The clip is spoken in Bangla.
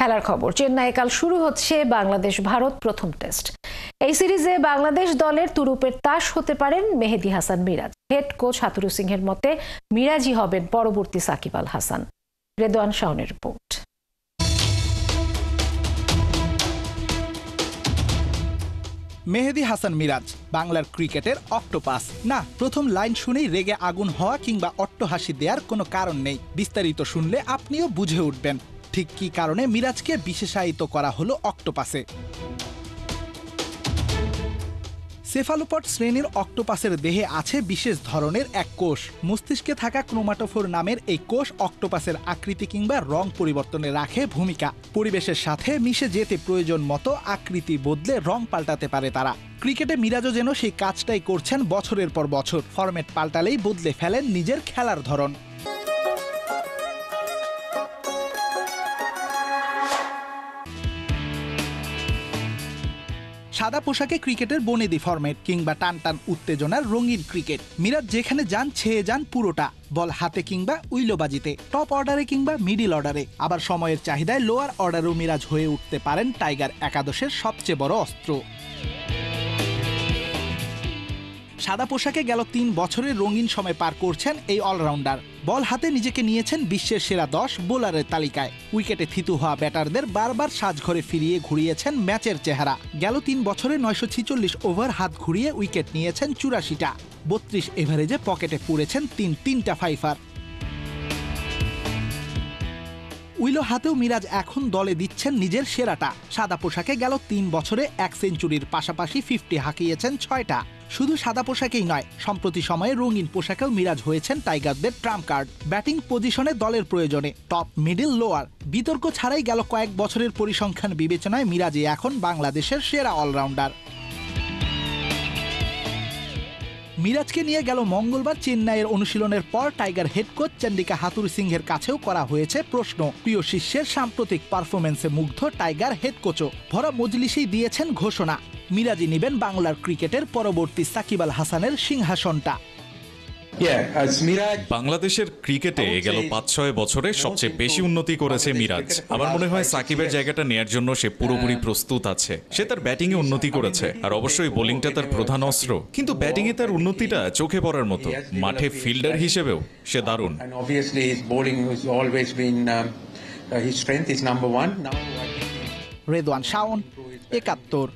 খেলার খবর, চেন্নাইয়ে কাল শুরু হচ্ছে বাংলাদেশ ভারত প্রথম টেস্ট। এই সিরিজে বাংলাদেশ দলের তুরুপের তাস হতে পারেন মেহেদী হাসান মিরাজ। হেড কোচ হাথুরু সিংহের মতে মিরাজই হবেন পরবর্তী সাকিব আল হাসান। রেদওয়ান শাওনের রিপোর্ট। মেহেদী হাসান মিরাজ বাংলার ক্রিকেটের অক্টোপাস। না, প্রথম লাইন শুনেই রেগে আগুন হওয়া কিংবা অট্টহাসি দেওয়ার কোনো কারণ নেই। বিস্তারিত শুনলে আপনিও বুঝে উঠবেন ঠিক কী কারণে মিরাজকে বিশেষায়িত করা হলো অক্টোপাসে। সেফালোপড শ্রেণীর অক্টোপাসের দেহে আছে বিশেষ ধরনের এক কোষ। মস্তিষ্কে থাকা ক্রোমাটোফোর নামের এই কোষ অক্টোপাসের আকৃতি কিংবা রং পরিবর্তনে রাখে ভূমিকা। পরিবেশের সাথে মিশে যেতে প্রয়োজন মতো আকৃতি বদলে রং পাল্টাতে পারে তারা। ক্রিকেটে মিরাজও যেন সেই কাজটাই করছেন বছরের পর বছর। ফরম্যাট পাল্টালেই বদলে ফেলেন নিজের খেলার ধরন। সাদা পোশাকে ক্রিকেটের বনেদি ফরম্যাট কিংবা টান টান উত্তেজনার রঙিন ক্রিকেট। মিরাজ যেখানে যান ছেয়ে যান পুরোটা, বল হাতে কিংবা উইলোবাজিতে, টপ অর্ডারে কিংবা মিডিল অর্ডারে। আবার সময়ের চাহিদায় লোয়ার অর্ডারেও মিরাজ হয়ে উঠতে পারেন টাইগার একাদশের সবচেয়ে বড় অস্ত্র। সাদা পোশাকে গেল ৩ বছরের রঙিন সময় পার করছেন এই অলরাউন্ডার। বল হাতে নিজেকে নিয়েছেন বিশ্বের সেরা ১০ বোলারের তালিকায়। উইকেটে থিতু হওয়া ব্যাটারদের বারবার সাজঘরে ফিরিয়ে ঘুরিয়েছেন ম্যাচের চেহারা। গেল ৩ বছরে ৯৪৬ ওভার হাত ঘুরিয়ে উইকেট নিয়েছেন ৮৪টা। ৩২ এভারেজে পকেটে পুড়েছেন তিনটা ফাইফার। উইলো হাতেও মিরাজ এখন দলে দিচ্ছেন নিজের সেরাটা। সাদা পোশাকে গেল ৩ বছরে ১ সেঞ্চুরির পাশাপাশি 50 হাঁকিয়েছেন ৬টা। শুধু সাদা পোশাকেই নয়, সম্প্রতি সময়ে রঙিন পোশাকেও মিরাজ হয়েছেন টাইগারদের ট্রাম্প কার্ড। ব্যাটিং পজিশনে দলের প্রয়োজনে টপ, মিডল, লোয়ার বিতর্ক ছাড়াই গেল কয়েক বছরের পরিসংখ্যান বিবেচনায় মিরাজই এখন বাংলাদেশের সেরা অলরাউন্ডার। মিরাজকে নিয়ে গেল মঙ্গলবার চেন্নাইয়ের অনুশীলনের পর tiger head coach Chandika Hathuru সিংহের কাছেও করা হয়েছে প্রশ্ন। প্রিয় শিষ্যের সাম্প্রতিক পারফরমেন্সে মুগ্ধ টাইগার হেড কোচও ভরা মজলিসেই দিয়েছেন ঘোষণা, মিরাজই নেবেন বাংলার ক্রিকেটের পরবর্তী সাকিব আল হাসানের সিংহাসনটা। বাংলাদেশের ক্রিকেটে গেল ৫-৬ বছরে সবচেয়ে বেশি উন্নতি করেছে মিরাজ। আমার মনে হয় সাকিবের জায়গাটা নেয়ার জন্য সে পুরোপুরি প্রস্তুত আছে। সে তার ব্যাটিং এ উন্নতি করেছে, আর অবশ্যই বোলিংটা তার প্রধান অস্ত্র। কিন্তু ব্যাটিং এ তার উন্নতিটা চোখে পড়ার মতো। মাঠে ফিল্ডার হিসেবেও সে দারুণ। রেদওয়ান শাওন, ৭১।